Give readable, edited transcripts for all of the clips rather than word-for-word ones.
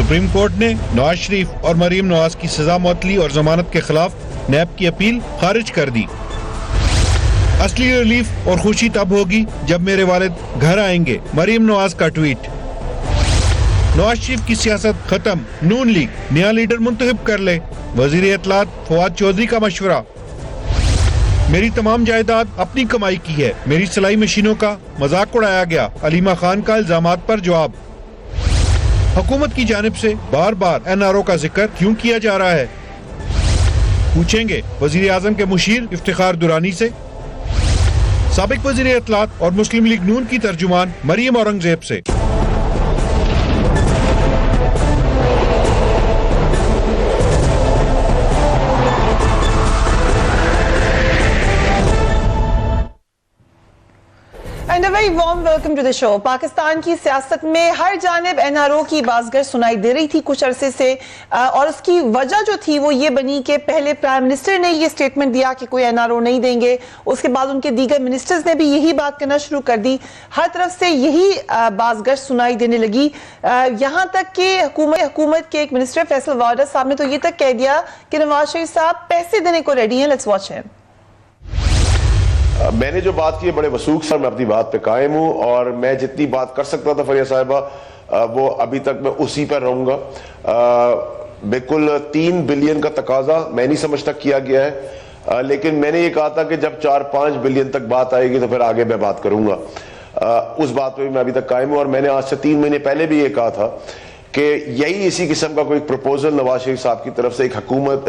Supreme court ने नवाज शरीफ और मरीम नवाज की सजा मुअत्तली और जमानत के खिलाफ नैब की अपील खारिज कर दी। असली रिलीफ और खुशी तब होगी जब मेरे वालिद घर आएंगे, मरीम नवाज का ट्वीट। नवाज शरीफ की सियासत खत्म, नून लीग नया लीडर मुंतखब कर ले, वजीर इत्तलात फवाद चौधरी का मशवरा। मेरी तमाम जायदाद अपनी कमाई की है, मेरी सिलाई मशीनों का मजाक उड़ाया गया, अलीमा खान का इल्जामात पर जवाब। हुकूमत की जानिब से बार बार NRO का जिक्र क्यों किया जा रहा है, पूछेंगे वजीर आजम के मुशीर इफ्तिखार दुरानी से। साबिक वजीर इत्तलात और मुस्लिम लीग नून की तर्जुमान मरीम औरंगजेब से। And a very warm welcome to the show. Pakistan की सियासत में हर जानिब NRO की बाज़गश सुनाई दे रही थी कुछ अरसे से, और उसकी वजह जो थी वो ये बनी कि पहले प्राइम मिनिस्टर ने ये स्टेटमेंट दिया कि कोई NRO नहीं देंगे, उसके बाद उनके दीगर मिनिस्टर्स ने भी यही बात करना शुरू कर दी। हर तरफ से यही बाज़गश सुनाई देने लगी, यहाँ तक कि हुकूमत के एक मिनिस्टर फैसल वारस साहब ने तो ये तक कह दिया कि नवाज शरीफ साहब पैसे देने को रेडी हैं। Let's watch him. मैंने जो बात की है बड़े वसूख से मैं अपनी बात पे कायम हूँ, और मैं जितनी बात कर सकता था फरिया साहिबा वो अभी तक मैं उसी पर रहूँगा। बिल्कुल 3 बिलियन का तकाजा मैं नहीं समझता किया गया है, लेकिन मैंने ये कहा था कि जब 4-5 बिलियन तक बात आएगी तो फिर आगे मैं बात करूँगा। उस बात पे भी मैं अभी तक कायम हूँ, और मैंने आज से 3 महीने पहले भी ये कहा था कि यही इसी किस्म का कोई प्रपोजल नवाज शरीफ साहब की तरफ से एक हुकूमत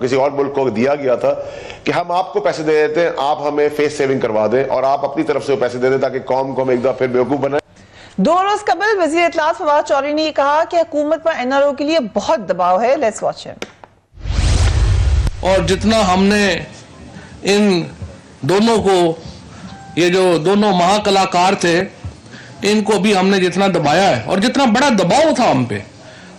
किसी और मुल्क को दिया गया था कि हम आपको पैसे दे देते हैं, आप हमें फेस सेविंग करवा दें और आप अपनी तरफ से पैसे दे दें ताकि कौम को हम एक दफा फिर बेवकूफ बनाए। 2 रोज कबल वजीर इत्तलात फवाद चौधरी ने कहा कि हुकूमत पर NRO के लिए बहुत दबाव है। Let's watch him. और जितना हमने इन दोनों को, ये जो दोनों महाकलाकार थे, इनको भी हमने जितना दबाया है और जितना बड़ा दबाव था हम पे,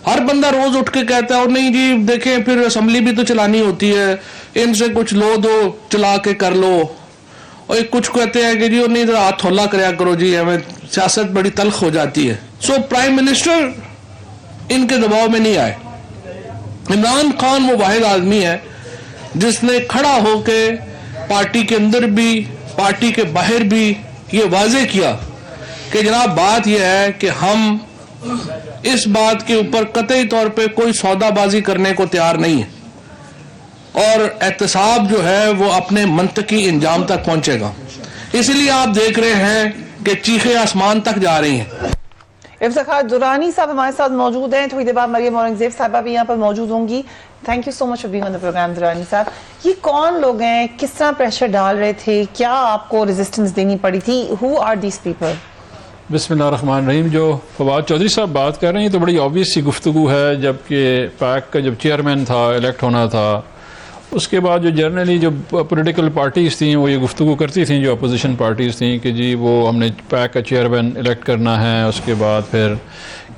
हर बंदा रोज उठ के कहता है और नहीं जी देखें फिर असेंबली भी तो चलानी होती है, इनसे कुछ लो दो चला के कर लो, और कुछ कहते हैं कि जी नहीं तो हाथ हौला कराया करो जी, हमें सियासत बड़ी तल्ख हो जाती है। सो प्राइम मिनिस्टर इनके दबाव में नहीं आए। इमरान खान वो वाहिद आदमी है जिसने खड़ा होके पार्टी के अंदर भी पार्टी के बाहर भी ये वाजे किया कि जनाब बात यह है कि हम इस बात के ऊपर कतई तौर पे कोई सौदाबाजी करने को तैयार नहीं है, और एहतसाब जो है वो अपने मंतकी इंजाम तक पहुंचेगा। इसलिए आप देख रहे हैं कि चीखें आसमान तक जा रही हैं। इफ्तिखार दुरानी साहब हमारे साथ मौजूद हैं, थोड़ी देर बाद मरियम औरंगजेब साहिबा भी यहाँ पर मौजूद होंगी। Thank you so much for being on the programme Durrani साहब। ये कौन लोग हैं, किस तरह प्रेशर डाल रहे थे, क्या आपको रेजिस्टेंस देनी पड़ी थी, हु आर दीस पीपल? बिस्मिल्लाहिर्रहमानिर्रहीम। जो फवाद चौधरी साहब बात कर रहे हैं तो बड़ी ऑब्वियस सी गुफ्तगू है, जबकि पैक का जब चेयरमैन था, इलेक्ट होना था, उसके बाद जो जनरली जो पॉलिटिकल पार्टीज़ थी वो ये गुफ्तगू करती थी, जो अपोजिशन पार्टीज़ थी कि जी वो हमने पैक का चेयरमैन इलेक्ट करना है, उसके बाद फिर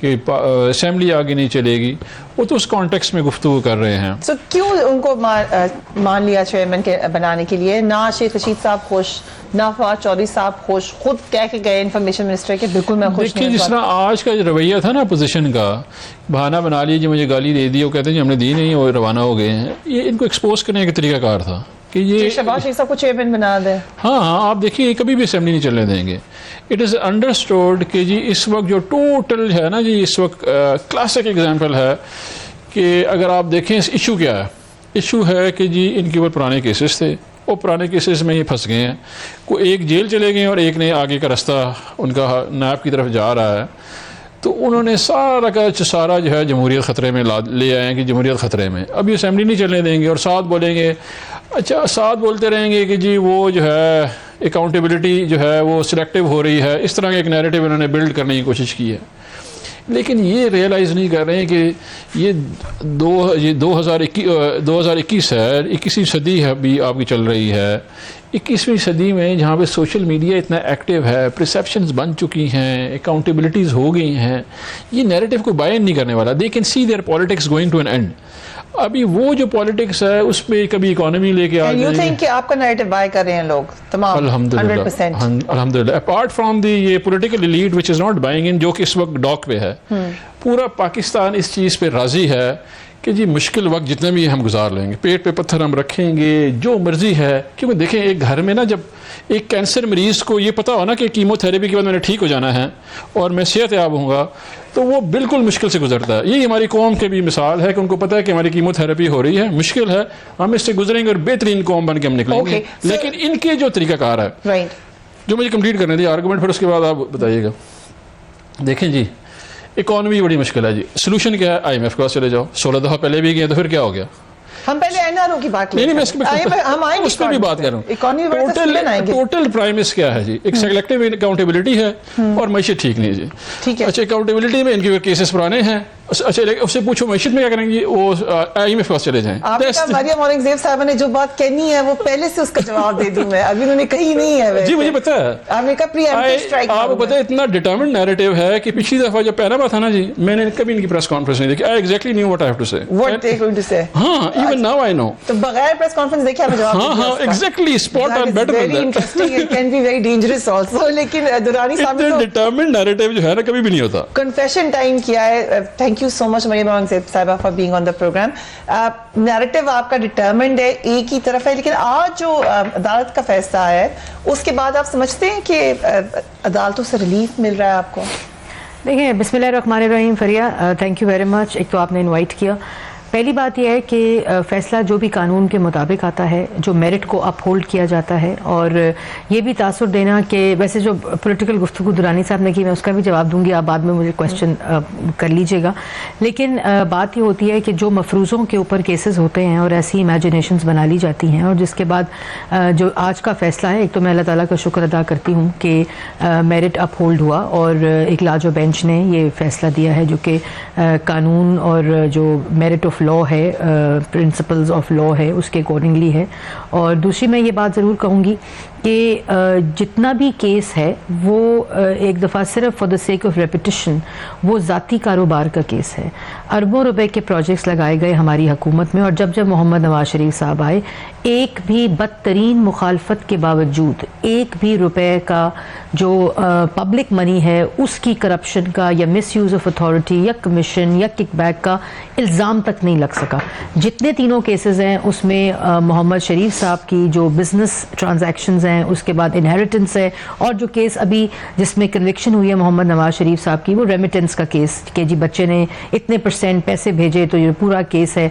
कि असेंबली आगे नहीं चलेगी, वो तो उस कॉन्टेक्स्ट में गुफ्तगू कर रहे हैं। So, क्यों उनको मान लिया चेयरमैन के बनाने के लिए? ना शेख रशीद साहब खुश, ना फवाद चौधरी साहब खुश, खुद कह के गए इंफॉर्मेशन मिनिस्टर के बिल्कुल मैं खुश नहीं। देखिए जिस तरह आज का रवैया था ना अपोजिशन का, बहाना बना लीजिए मुझे गाली दे दी, वो कहते हैं हमने दी नहीं और रवाना हो गए हैं, ये इनको एक्सपोज करने का तरीकाकार था कि ये शहबाज शरीफ साहब को चेयरमैन बना दे। हाँ आप देखिए कभी भी असेंबली नहीं चलने देंगे। इट इज़ अंडरस्टूड कि जी इस वक्त जो टोटल है ना जी, इस वक्त क्लासिक एग्जांपल है कि अगर आप देखें इस इशू क्या है, इशू है कि जी इनके ऊपर पुराने केसेस थे, वो पुराने केसेस में ये फंस गए हैं, कोई एक जेल चले गए और एक ने आगे का रास्ता उनका नायब की तरफ जा रहा है, तो उन्होंने सारा का सारा जो है जमहूरियत ख़तरे में ले आए हैं कि जमहूरियत ख़तरे में, अब ये असेंबली नहीं चलने देंगे, और साथ बोलेंगे, अच्छा साथ बोलते रहेंगे कि जी वो जो है अकाउंटेबिलिटी जो है वो सिलेक्टिव हो रही है, इस तरह का एक नैरेटिव उन्होंने बिल्ड करने की कोशिश की है। लेकिन ये रियलाइज़ नहीं कर रहे हैं कि ये 2021 है, 21वीं सदी है अभी आपकी चल रही है। 21वीं सदी में जहाँ पे सोशल मीडिया इतना एक्टिव है, परसेप्शंस बन चुकी हैं, अकाउंटेबिलिटीज़ हो गई हैं, ये नैरेटिव को बाय नहीं करने वाला। They can see their politics going to an end. अभी वो जो पॉलिटिक्स है उस पे कभी इकोनॉमी लेके आ यू जाएंगे। थिंक कि आपका नैरेटिव बाय कर रहे हैं लोग तमाम? अल्हम्दुलिल्लाह 100%। अल्हम्दुलिल्लाह। अपार्ट फ्रॉम दी ये political elite which is not buying इन, जो कि इस वक्त डॉक पे है, पूरा पाकिस्तान इस चीज़ पे राजी है कि जी मुश्किल वक्त जितने भी हम गुजार लेंगे, पेट पे पत्थर हम रखेंगे, जो मर्जी है। क्योंकि देखें एक घर में ना जब एक कैंसर मरीज़ को ये पता हो ना कि कीमोथेरेपी के बाद मैंने ठीक हो जाना है और मैं सेहतयाब होऊंगा, तो वो बिल्कुल मुश्किल से गुजरता है। यही हमारी कौम की भी मिसाल है कि उनको पता है कि हमारी कीमोथेरेपी हो रही है, मुश्किल है, हम इससे गुजरेंगे और बेहतरीन कौम बन के हम निकलेंगे। लेकिन इनके जो तरीकाकार है, जो मुझे कंप्लीट करने दी आर्गूमेंट, फिर उसके बाद आप बताइएगा। देखें जी, इकॉनमी बड़ी मुश्किल है जी, सोल्यूशन क्या है? IMF के पास चले जाओ, 16 दफ़ा पहले भी गए तो फिर क्या हो गया? हम पहले एनआरओ की बात नहीं, मैं उस पर भी बात कर रहा हूँ। टोटल प्राइमिस क्या है जी? एक सेलेक्टिव अकाउंटेबिलिटी है और मैशत ठीक नहीं है जी। ठीक है। अच्छा, अकाउंटेबिलिटी में इनके केसेस पुराने हैं। अच्छा, उससे पूछो मैशत में क्या करेंगे, वो IMF के पास चले जाएं। मरियम औरंगजेब साहब ने जो बात कहनी है वो पहले से उसका जवाब दे दूं मैं, अभी उन्होंने कही नहीं है। जी मुझे पता है, आपको पता है इतना डिटरमिन्ड नैरेटिव है कि पिछली दफा जब पहला था ना जी, मैंने कभी इनकी प्रेस कॉन्फ्रेंस नहीं देखी। I exactly knew what I have to say, what they going to say. हां, इवन नाउ आई नो। तो बगैर प्रेस कॉन्फ्रेंस देखे हमें जवाब हां हां exactly, spot on, better than that. Interesting, it can be very dangerous also. लेकिन दुरानी साहब ने डिटरमिन्ड नैरेटिव जो है ना कभी भी नहीं होता। कन्फेशन टाइम किया है। Thank you so much Maryam Aurangzeb साहिबा for being on the programme. Narrative आपका डिटरमिन्ड है, एक ही तरफ है, लेकिन आज जो अदालत का फैसला है उसके बाद आप समझते हैं कि अदालतों से रिलीफ मिल रहा है आपको? देखिए, बिस्मिल्लाहिर्रहमानिर्रहीम। फरिया, थैंक यू वेरी मच। एक तो आपने इनवाइट किया। पहली बात यह है कि फ़ैसला जो भी कानून के मुताबिक आता है, जो मेरिट को अपहोल्ड किया जाता है, और ये भी तासुर देना कि वैसे जो पॉलिटिकल गुफ्तगू दुरानी साहब ने की, मैं उसका भी जवाब दूंगी, आप बाद में मुझे क्वेश्चन कर लीजिएगा। लेकिन बात ये होती है कि जो मफरूज़ों के ऊपर केसेस होते हैं और ऐसी इमेजिनेशंस बना ली जाती हैं, और जिसके बाद जो आज का फ़ैसला है, एक तो मैं अल्लाह ताला का शुक्र अदा करती हूँ कि मेरिट अपहोल्ड हुआ और एक लाजो बेंच ने ये फ़ैसला दिया है जो कि कानून और जो मेरिट ऑफ लॉ है, प्रिंसिपल्स ऑफ लॉ है, उसके अकॉर्डिंगली है। और दूसरी मैं ये बात ज़रूर कहूँगी कि जितना भी केस है वो एक दफ़ा सिर्फ for the sake of repetition वो ज़ाती कारोबार का केस है। अरबों रुपए के प्रोजेक्ट्स लगाए गए हमारी हुकूमत में, और जब जब मोहम्मद नवाज शरीफ साहब आए, एक भी बदतरीन मुखालफत के बावजूद एक भी रुपए का जो पब्लिक मनी है उसकी करप्शन का या मिस यूज़ ऑफ अथॉरिटी या कमीशन या किकबैक का इल्ज़ाम तक नहीं लग सका। जितने तीनों केसेस हैं उसमें मोहम्मद शरीफ साहब की जो बिजनेस ट्रांजैक्शंस हैं, उसके बाद इनहेरिटेंस है, और जो केस अभी जिसमें कन्विक्शन हुई है मोहम्मद नवाज शरीफ साहब की, वो रेमिटेंस का केस कि जी बच्चे ने इतने % पैसे भेजे, तो ये पूरा केस है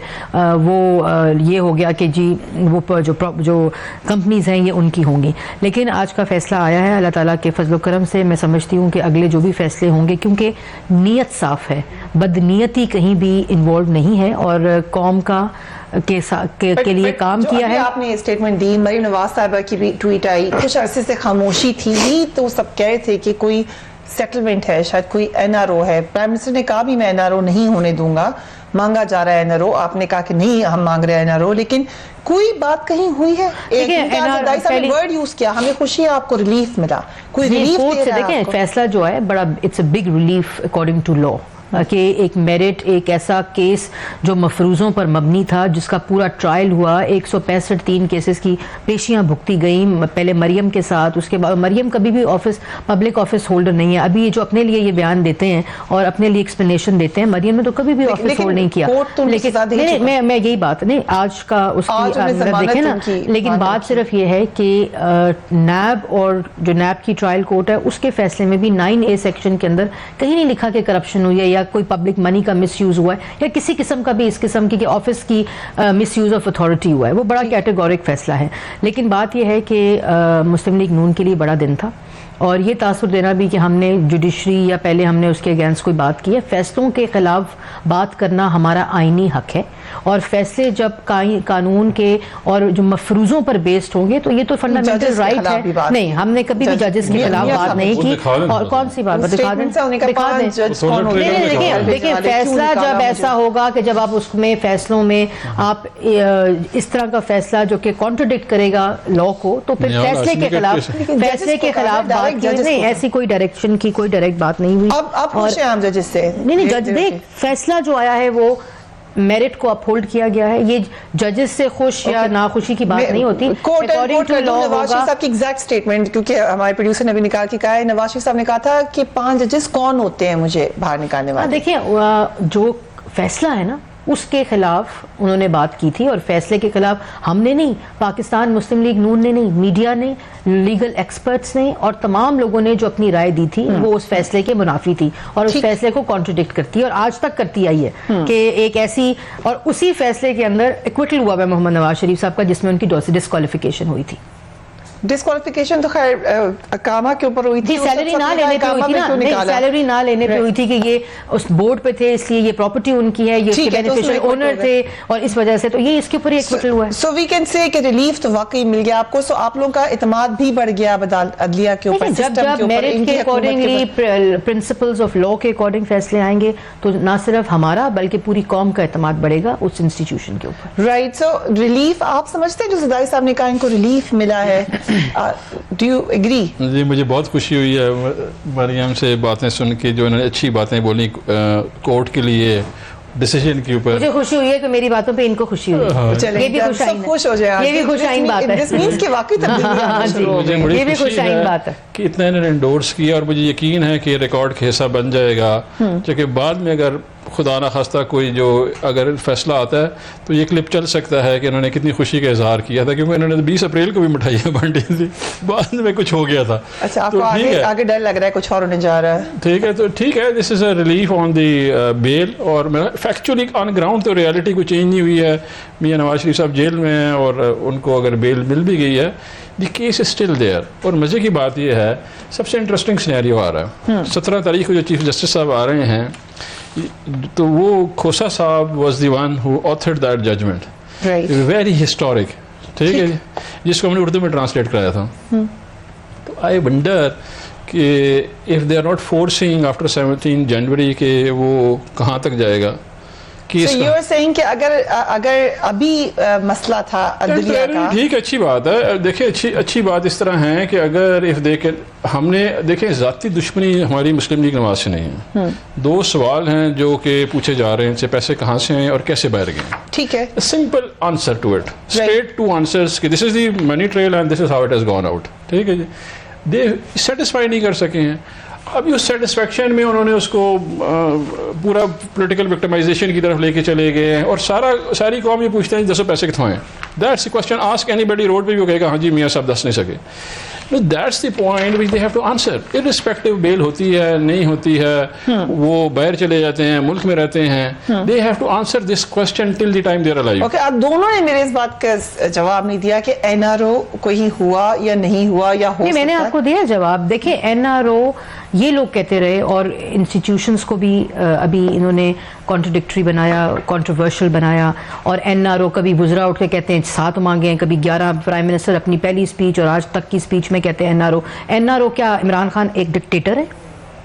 वो ये हो गया कि जी वो जो कंपनीज हैं ये उनकी होंगी। लेकिन आज का फैसला आया है, अल्लाह ताला के फजल करम से मैं समझती हूँ कि अगले जो भी फैसले होंगे, क्योंकि नीयत साफ है, बदनीयती कहीं भी इन्वॉल्व नहीं है, और कौम का के लिए काम किया है। आपने स्टेटमेंट दी, मरीम नवाज साहिबा की भी ट्वीट आई, कुछ अरसे से खामोशी थी, तो सब कह रहे थे कि कोई सेटलमेंट है, शायद कोई एनआरओ है। प्राइम मिनिस्टर ने कहा भी मैं एनआरओ नहीं होने दूंगा, मांगा जा रहा है एनआरओ, आपने कहा कि नहीं हम मांग रहे हैं एनआरओ, लेकिन कोई बात कहीं हुई है? एक वर्ड यूज किया, हमें खुशी है आपको रिलीफ मिला, कोई रिलीफ दे रहा है? देखें, फैसला जो है बड़ा it's a big relief according to law, कि एक मेरिट, एक ऐसा केस जो मफरूज़ों पर मबनी था, जिसका पूरा ट्रायल हुआ, 165 3 केसेस की पेशियां भुगती गई, पहले मरियम के साथ, उसके बाद मरियम कभी भी पब्लिक ऑफिस होल्डर नहीं है। अभी ये जो अपने लिए ये बयान देते हैं और अपने लिए एक्सप्लेनेशन देते हैं, मरियम ने तो कभी भी ऑफिस होल्ड नहीं किया। लेकिन मैं यही बात नहीं, आज का उसकी देखें ना, लेकिन बात सिर्फ ये है कि नैब और जो नैब की ट्रायल कोर्ट है उसके फैसले में भी 9A सेक्शन के अंदर कहीं नहीं लिखा कि करप्शन हुई है या कोई पब्लिक मनी का मिसयूज हुआ है या किसी किस्म का भी इस किस्म की ऑफिस की मिसयूज ऑफ अथॉरिटी हुआ है। वो बड़ा कैटेगोरिक फैसला है। लेकिन बात यह है कि मुस्लिम लीग नून के लिए बड़ा दिन था, और ये तासुर देना भी कि हमने जुडिशरी या पहले हमने उसके अगेंस्ट कोई बात की है। फैसलों के खिलाफ बात करना हमारा आईनी हक है, और फैसले जब कानून के और जो मफरूज़ों पर बेस्ड होंगे तो ये तो फंडामेंटल राइट है। नहीं, हमने कभी भी जजेस के खिलाफ बात नहीं की। और कौन सी बात दिखा दें? देखिए, फैसला जब ऐसा होगा कि जब आप उसमें फैसलों में आप इस तरह का फैसला जो कि कॉन्ट्रडिक्ट करेगा लॉ को, तो फिर फैसले के खिलाफ बात नहीं, ऐसी कोई डायरेक्शन की कोई डायरेक्ट बात नहीं हुई। अब पूछे हम जजेस से। नहीं, जज देख, फैसला जो आया है वो میرٹ کو اپہولڈ کیا گیا ہے. یہ ججز سے خوش یا ناخوشی کی بات نہیں ہوتی. نواز شریف صاحب کی ایگزیکٹ اسٹیٹمنٹ, کیونکہ ہمارے پروڈیوسر نے بھی نکال کے کہا ہے, نواز شریف صاحب نے کہا تھا کہ 5 ججز کون ہوتے ہیں مجھے باہر نکالنے والے. دیکھیں جو فیصلہ ہے نا اس کے خلاف انہوں نے بات کی تھی, اور فیصلے کے خلاف ہم نے نہیں, پاکستان مسلم لیگ نون نے نہیں, میڈیا نے, لیگل ایکسپرٹس نے, اور تمام لوگوں نے جو اپنی رائے دی تھی وہ اس فیصلے کے منافی تھی, اور اس فیصلے کو کانٹرڈکٹ کرتی ہے, اور آج تک کرتی آئی ہے کہ ایک ایسی, اور اسی فیصلے کے اندر ایکویٹل ہوا ہے محمد نواز شریف صاحب کا, جس میں ان کی ڈسکوالیفیکیشن ہوئی تھی. ڈسکوالیفیکیشن تو خیر اقامہ کے اوپر ہوئی تھی, سیلری نہ لینے پہ ہوئی تھی نا, نہیں سیلری نہ لینے پہ ہوئی تھی کہ یہ اس بورڈ پہ تھے اس لیے یہ پراپرٹی ان کی ہے, یہ اس کے بینیفیشری اونر تھے, اور اس وجہ سے تو یہ اس کے اوپر ایکویٹل ہوا ہے. سو وی کین سے کہ ریلیف تو واقعی مل گیا آپ کو, سو آپ لوگوں کا اعتماد بھی بڑھ گیا عدلیہ کے اوپر, جب میرٹ کے اکارڈنگلی پرنسپلز آف لا کے اکارڈنگ فیصلے آئیں گے تو نہ صرف ہمارا بلکہ پوری قوم کا اعتماد بڑھے گا اس انسٹیٹیوشن کے اوپر. رائٹ, سو ریلیف آپ سمجھتے ہیں جو زدائی صاحب نے کہا ان کو ریلیف ملا ہے, ڈو یو ایگری؟ جی مجھے بہت خوشی ہوئی ہے مریم سے باتیں سن کے, جو انہوں نے اچھی باتیں بولی کورٹ کے لیے ڈیسیژن کے اوپر. مجھے خوشی ہوئی ہے کہ میری باتوں پہ ان کو خوشی ہوئی, یہ بھی خوش ہو جائے, یہ بھی خوشائن بات ہے, یہ بھی خوشائن بات ہے کہ اتنا انہوں نے انڈورس کیا, اور مجھے یقین ہے کہ ریکارڈ کا حصہ بن جائے گا, کیونکہ بعد میں اگر خدا نہ خواستہ کوئی جو اگر فیصلہ آتا ہے تو یہ کلپ چل سکتا ہے کہ انہوں نے کتنی خوشی کا اظہار کیا تھا, کیونکہ انہوں نے 20 اپریل کو بھی مٹھائیاں بانٹی تھی, بعد میں کچھ ہو گیا تھا. اچھا, آپ کو آگے ڈر لگ رہا ہے کچھ اور ہونے جا رہا ہے. ٹھیک ہے, تو ٹھیک ہے, دس از اے ریلیف آن دی بیل, اور فیکچولی آن گراؤنڈ تو ریالٹی کوئی چینج نہیں ہوئی ہے. میاں نواز شریف صاحب جیل میں ہیں اور ان کو اگر بیل مل بھی گئی ہے, the case is still there. اور مزے کی بات یہ ہے, سب سے انٹرسٹنگ سینیریو آ رہا ہے 17 تاریخ کو جو چیف جسٹس صاحب آ رہے ہیں, تو وہ کھوسا صاحب was the one who authored that judgment, very historic, ٹھیک ہے, جس کو ہم نے اردو میں ٹرانسلیٹ کرایا تھا. تو آئی ونڈر کہ if they are not forcing after 17 January کہ وہ کہاں تک جائے گا. So you are saying کہ اگر ابھی مسئلہ تھا عدلیہ کا, ٹھیک, اچھی بات ہے. دیکھیں اچھی بات اس طرح ہے کہ اگر ہم نے دیکھیں ذاتی دشمنی ہماری مسلم لیگ نواز سے نہیں ہے. 2 سوال ہیں جو کہ پوچھے جا رہے ہیں, ان سے پیسے کہاں سے ہیں اور کیسے باہر گئے. ٹھیک ہے, simple answer to it, straight to answers کہ this is the money trail and this is how it has gone out. ٹھیک ہے جی, دے سیٹسفائی نہیں کر سکے ہیں. ابھی اس سیٹسفیکشن میں انہوں نے اس کو پورا پولیٹیکل وکٹمائزیشن کی طرف لے کے چلے گئے ہیں, اور ساری قوم یہ پوچھتے ہیں 10 پیسے کتنے ہیں. That's the question, ask any body, road پہ بھی وہ کہے گا ہاں جی میاں صاحب 10 نہیں سکے. That's the point which they have to answer, irrespective بیل ہوتی ہے نہیں ہوتی ہے, وہ باہر چلے جاتے ہیں, ملک میں رہتے ہیں, they have to answer this question till the time they are alive. Okay, آپ دونوں نے میرے اس بات کا جواب نہیں دیا کہ این آر او کوئی ہوا یا نہیں ہوا یا ہو. میں نے آپ کو دیا جواب. دیکھیں این آر او یہ لوگ کہتے رہے, اور انسٹیٹیوشنز کو بھی ابھی انہوں نے کانٹرڈکٹری بنایا, کنٹروورشل بنایا, اور این آر او کبھی گزرا اٹھ کے کہتے ہیں 7 مانگے ہیں, کبھی 11. پرائم منسٹر اپنی پہلی اسپیچ اور آج تک کی اسپیچ میں کہتے ہیں این آر او کیا عمران خان ایک ڈکٹیٹر ہے,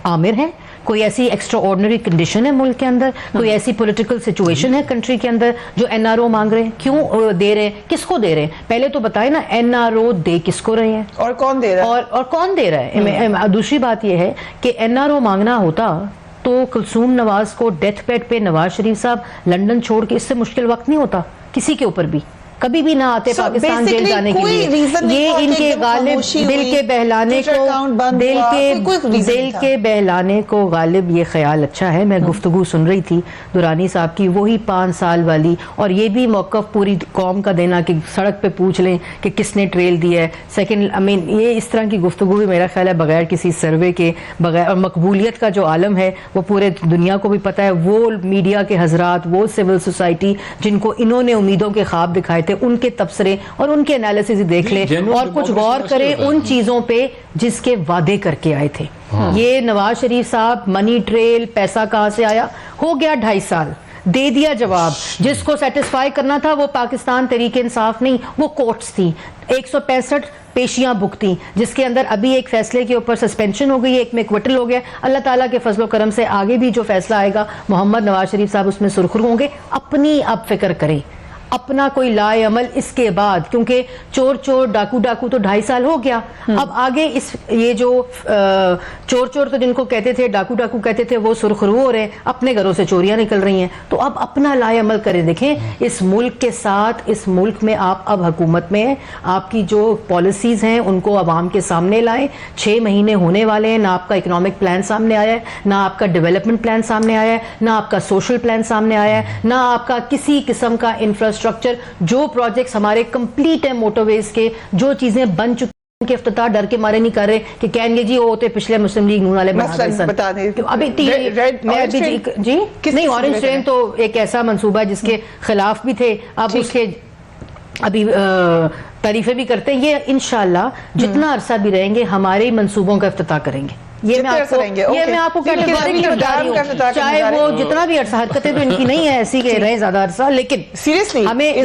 آمر ہے, کوئی ایسی ایکسٹرا آرڈنری کنڈیشن ہے ملک کے اندر, کوئی ایسی پولیٹیکل سچویشن ہے کنٹری کے اندر جو این آر او مانگ رہے ہیں؟ کیوں دے رہے ہیں, کس کو دے رہے ہیں, پہلے تو بتائیں نا این آر او دے کس کو رہے ہیں اور کون دے رہا ہے, اور کون دے رہا ہے. دوسری بات یہ ہے کہ این آر او مانگنا ہوتا تو کلثوم نواز کو ڈیتھ بیڈ پہ نواز شریف صاحب لنڈن چھوڑ کے اس سے مشکل وقت نہیں ہوتا کسی کے اوپر بھی, کبھی بھی نہ آتے پاکستان جیل جانے کے لیے. یہ ان کے غالب دل کے بہلانے کو غالب یہ خیال اچھا ہے. میں گفتگو سن رہی تھی دورانی صاحب کی, وہی 5 سال والی, اور یہ بھی موقف پوری قوم کا دینا کہ سڑک پہ پوچھ لیں کہ کس نے ٹریل دیا ہے. سیکنڈ یہ اس طرح کی گفتگو بھی میرا خیال ہے بغیر کسی سروے کے, بغیر, اور مقبولیت کا جو عالم ہے وہ پورے دنیا کو بھی پتہ ہے. وہ میڈیا کے حضرات, وہ سول سوسائٹی جن کو انہوں نے امیدوں کے خواب دکھائے تھے, ان کے تبصرے اور ان کے انالیسز دیکھ لیں, اور کچھ غور کریں ان چیزوں پہ جس کے وعدے کر کے آئے تھے. یہ نواز شریف صاحب منی ٹریل, پیسہ کہاں سے آیا, ہو گیا 2.5 سال, دے دیا جواب. جس کو سیٹسفائی کرنا تھا وہ پاکستان تحریک انصاف نہیں, وہ کورٹس تھی. 165 پیشیاں بکتی, جس کے اندر ابھی ایک فیصلے کے اوپر سسپینشن ہو گئی, ایک میں ایکویٹل ہو گیا. اللہ تعالیٰ کے فضل و کرم سے آگے بھی جو فیصلہ آئے گا محمد نواز شریف صاحب اس میں سرخرو ہوں گے. اپنی اب فکر کریں, अपना कोई लाए अमल इसके बाद, क्योंकि चोर चोर डाकू डाकू तो 2.5 साल हो गया, अब आगे इस ये जो चोर चोर तो जिनको कहते थे, डाकू डाकू कहते थे, वो सुरखरू हो रहे हैं, अपने घरों से चोरियां निकल रही हैं, तो अब अपना लाए अमल करें। देखें इस मुल्क के साथ, इस मुल्क में आप अब हुकूमत में हैं, आपकी जो पॉलिसीज हैं उनको अवाम के सामने लाएं। 6 महीने होने वाले हैं, ना आपका इकोनॉमिक प्लान सामने आया है, ना आपका डेवलपमेंट प्लान सामने आया है, ना आपका सोशल प्लान सामने आया है, ना आपका किसी किस्म का इंफ्रास्ट्रक्चर, जो प्रोजेक्ट्स हमारे कंप्लीट है मोटरवेज के, जो चीजें बन चुकी के इफ्तिताह डर के मारे नहीं कर रहे कि कहेंगे जी वो होते पिछले मुस्लिम लीग नून वाले बना दे सन। बता दें अभी नहीं, ऑरेंज ट्रेन तो एक ऐसा मंसूबा है जिसके खिलाफ भी थे, अब उसके अभी तारीफें भी करते हैं। ये इंशाल्लाह जितना अरसा भी रहेंगे हमारे ही मंसूबों का इफ्तिताह करेंगे। ये मैं आपको बता रही हूँ, चाहे वो जितना भी अरसा, हरकतें तो इनकी नहीं है ऐसी कि रहे ज्यादा अरसा, लेकिन सीरियसली हमें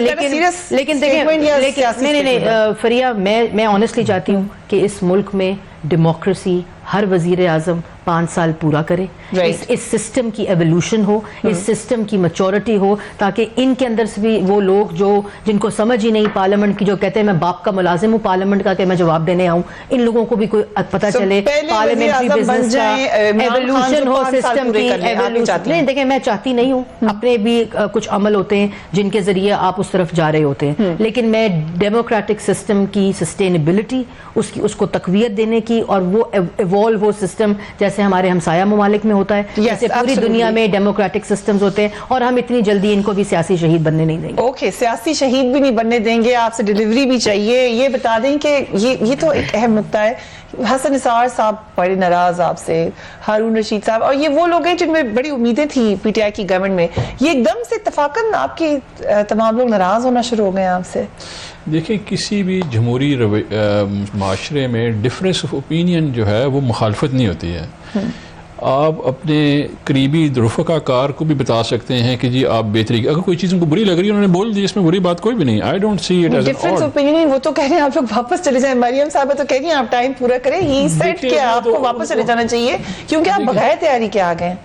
लेकिन देखें नहीं फरिया, मैं ऑनेस्टली चाहती हूँ कि इस मुल्क में डेमोक्रेसी हर वजीर आजम 5 साल पूरा करे, इस सिस्टम की एवोल्यूशन हो, इस सिस्टम की मैच्योरिटी हो, ताकि इनके अंदर से भी वो लोग जो जिनको समझ ही नहीं पार्लियामेंट की, जो कहते हैं मैं बाप का मुलाजिम हूँ पार्लियामेंट का कि मैं जवाब देने आऊँ, इन लोगों को भी कोई पता चले पार्लियामेंट्री बिजनेस का एवोल्यूशन हो, सिस्टम की एवोल्यूशन। नहीं देखें, मैं चाहती नहीं हूँ, अपने भी कुछ अमल होते हैं जिनके जरिए आप उस तरफ जा रहे होते हैं, लेकिन मैं डेमोक्रेटिक सिस्टम की सस्टेनेबिलिटी, उसको तकवीयत देने की, और वो इवॉल्व हो सिस्टम जैसे हमारे हमसाया ममालिक में होता है, जैसे पूरी दुनिया में डेमोक्रेटिक सिस्टम्स होते हैं, और हम इतनी जल्दी इनको भी सियासी शहीद बनने नहीं देंगे। ओके, सियासी शहीद भी नहीं बनने देंगे, आपसे डिलीवरी भी चाहिए। ये बता दें कि ये तो एक अहम मुद्दा है। हसन निसार साहब बड़े नाराज आपसे, हारून रशीद साहब, और ये वो लोग हैं जिनमें बड़ी उम्मीदें थी पीटीआई की गवर्नमेंट में, ये एकदम से इत्तफाकन आपके तमाम लोग नाराज होना शुरू हो गए आपसे। देखिए, किसी भी जमहूरी माशरे में डिफरेंस ऑफ ओपिनियन जो है वो मुखालफत नहीं होती है। आप अपने करीबी रफ़क़ाकार को भी बता सकते हैं कि जी आप बेहतरी, अगर कोई चीज़ उनको बुरी लग रही है उन्होंने बोल दी, इसमें बुरी बात कोई भी नहीं। I don't see it age difference opinion. वो तो कह रहे हैं आप लोग वापस चले जाएं, मरियम साहब तो कह रही हैं आप टाइम पूरा करें, ही सेट कि आपको वापस चले जाना चाहिए क्योंकि आप बगैर तैयारी के आ गए।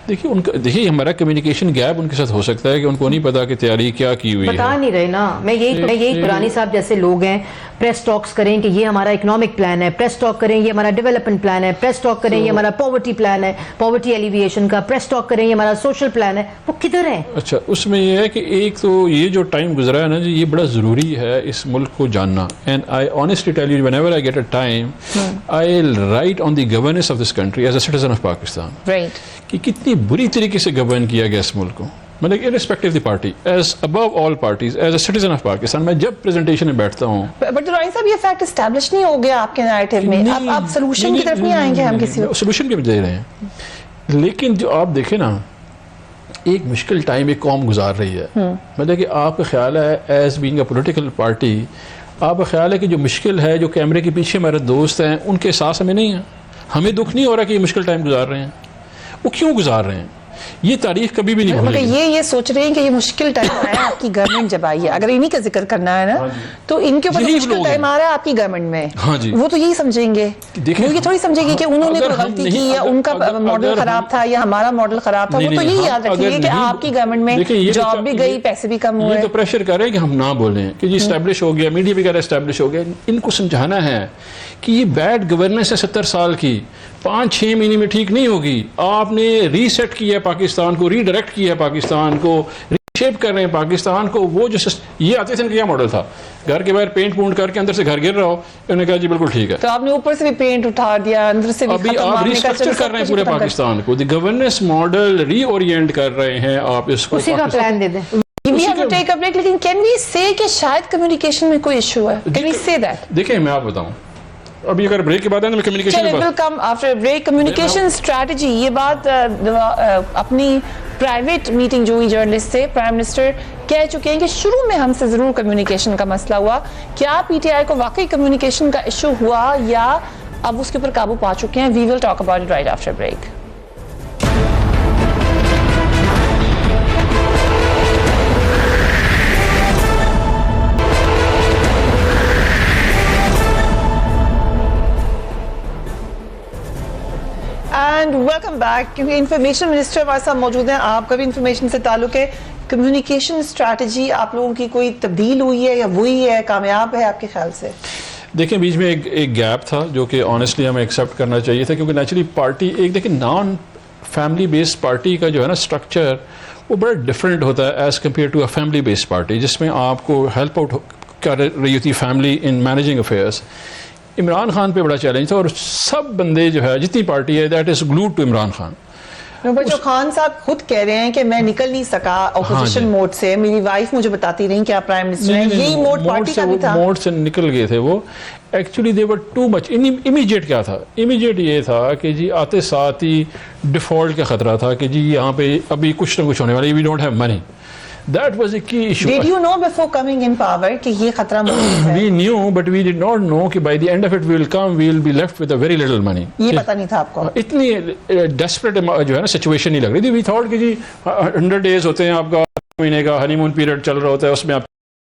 देखिए हमारा कम्युनिकेशन गैप उनके साथ हो सकता है कि उनको नहीं पता कि तैयारी क्या की हुई है, बता नहीं रहे ना। मैं यही पुरानी साहब जैसे लोग हैं, प्रेस टॉक्स करें कि ये हमारा इकोनॉमिक प्लान है, प्रेस टॉक करें ये हमारा डेवलपमेंट प्लान है, प्रेस टॉक करें ये हमारा पॉवर्टी प्लान है, पॉवर्टी एलिविएशन का, प्रेस टॉक करें ये हमारा सोशल प्लान है, वो किधर है? अच्छा, उसमें ये है कि एक तो ये जो टाइम गुजरा है ना जी, ये बड़ा ज़रूरी है इस मुल्क को जानना। And I honestly tell you, whenever I get a time I will write on the governance of this country as a citizen of Pakistan, right, कि कितनी बुरी तरीके से गवर्न किया गया इस मुल्क को, मतलब irrespective the party, as above all parties, as a citizen of Pakistan. मैं जब प्रेजेंटेशन में बैठता हूँ, बट दुरानी साहब ये फैक्ट एस्टैब्लिश नहीं हो गया आपके नैरेटिव में, आप सॉल्यूशन की तरफ नहीं आएंगे, हम किसी सॉल्यूशन के बजाय रहे हैं। लेकिन जो आप देखें ना, एक मुश्किल टाइम एक कौम गुजार रही है, मतलब कि आपका ख्याल है as being a political party, आपका ख्याल है कि जो मुश्किल है, जो कैमरे के पीछे हमारे दोस्त हैं उनके एहसास हमें नहीं है, हमें दुख नहीं हो रहा कि ये मुश्किल टाइम गुजार रहे हैं, वो क्यों गुजार रहे हैं, ये तारीख कभी भी नहीं भूलेगी। मगर ये सोच रहे हैं कि ये मुश्किल टाइम आया आपकी गवर्नमेंट जब आई है, अगर इन्हीं का जिक्र करना है ना, तो इनके ऊपर मुश्किल टाइम आ रहा है आपकी गवर्नमेंट में। हाँ जी, वो तो यही समझेंगे, वो ये थोड़ी समझेंगे कि उन्होंने कोई गलती की या उनका मॉडल खराब था या हमारा मॉडल खराब था। वो तो यही याद रखेंगे कि आपकी गवर्नमेंट में जॉब भी गई, पैसे भी कम हुए। तो प्रेशर कर रहे हैं कि हम ना बोलें कि जी एस्टैब्लिश हो गया, मीडिया वगैरह एस्टैब्लिश हो गया। इनको समझाना है कि ये बैड गवर्नेंस है 70 साल की, 5-6 महीने में ठीक नहीं होगी। आपने रीसेट किया है पाकिस्तान को, रीडायरेक्ट किया है पाकिस्तान को, रीशेप कर रहे हैं पाकिस्तान को। वो जो ये आते थे क्या मॉडल था, घर के बाहर पेंट पूंट करके अंदर से घर गिर रहा हो, उन्होंने कहा जी बिल्कुल ठीक है, तो आपने ऊपर से भी पेंट उठा दिया, अंदर से भी अभी आप रिस्ट्रक्चर कर रहे हैं पूरे पाकिस्तान को, द गवर्नेंस मॉडल रीओरिएंट कर रहे हैं आप इसको, उसी का प्लान दे दें। We have to take a break, लेकिन can we say कि शायद कम्युनिकेशन में कोई इशू है? Can we say that? देखिए मैं आपको बताऊं, अभी अगर ब्रेक के बाद है तो मैं communication will come after break. Communication strategy, ये बात अपनी प्राइवेट मीटिंग जो हुई जर्नलिस्ट से प्राइम मिनिस्टर कह चुके हैं कि शुरू में हमसे जरूर कम्युनिकेशन का मसला हुआ। क्या पीटीआई को वाकई कम्युनिकेशन का इशू हुआ या अब उसके ऊपर काबू पा चुके हैं? We will talk about it right after break. And welcome back. क्योंकि इंफॉर्मेशन मिनिस्टर हमारे साथ मौजूद हैं, आपका भी इंफॉर्मेशन से ताल्लुक है। کمیونیکیشن اسٹریٹجی آپ لوگوں کی کوئی تبدیل ہوئی ہے یا وہی ہے, کامیاب ہے آپ کے خیال سے؟ دیکھیں بیچ میں ایک گیپ تھا جو کہ آنیسٹلی ہمیں ایکسیپٹ کرنا چاہیے تھا, کیونکہ نیچرلی پارٹی ایک دیکھیں نان فیملی بیسڈ پارٹی کا جو ہے نا اسٹرکچر وہ بڑا ڈفرینٹ ہوتا ہے as compare to a family based party, جس میں آپ کو ہیلپ آؤٹ کر رہی ہوتی family in managing affairs. Imran Khan پہ بڑا چیلنج تھا, اور سب بندے جو ہے جتنی پارٹی ہے that is glued to Imran Khan. جو خان صاحب خود کہہ رہے ہیں کہ میں نکل نہیں سکا اپوزیشن موڈ سے, میری وائف مجھے بتاتی رہی کہ آپ پرائم منسٹر ہیں, یہی موڈ پارٹی کا بھی تھا. موڈ سے نکل گئے تھے وہ. Actually they were too much. Immediate کیا تھا؟ امیجیٹ یہ تھا کہ جی آتے ساتھ ہی ڈیفالٹ کا خطرہ تھا کہ جی یہاں پہ ابھی کچھ نہ کچھ ہونے والا, we don't have money. That was a key issue. Did you know before coming in power کہ یہ خطرہ موجود ہے؟ We knew, but we did not know کہ by the end of it we will come, we will be left with a very little money. یہ پتہ نہیں تھا آپ کو؟ اتنی desperate جو ہے نا سچویشن نہیں لگ رہی تھی. We thought کہ جی 100 days ہوتے ہیں, آپ کا مہینے کا ہنی مون پیریڈ چل رہا ہوتا ہے, اس میں آپ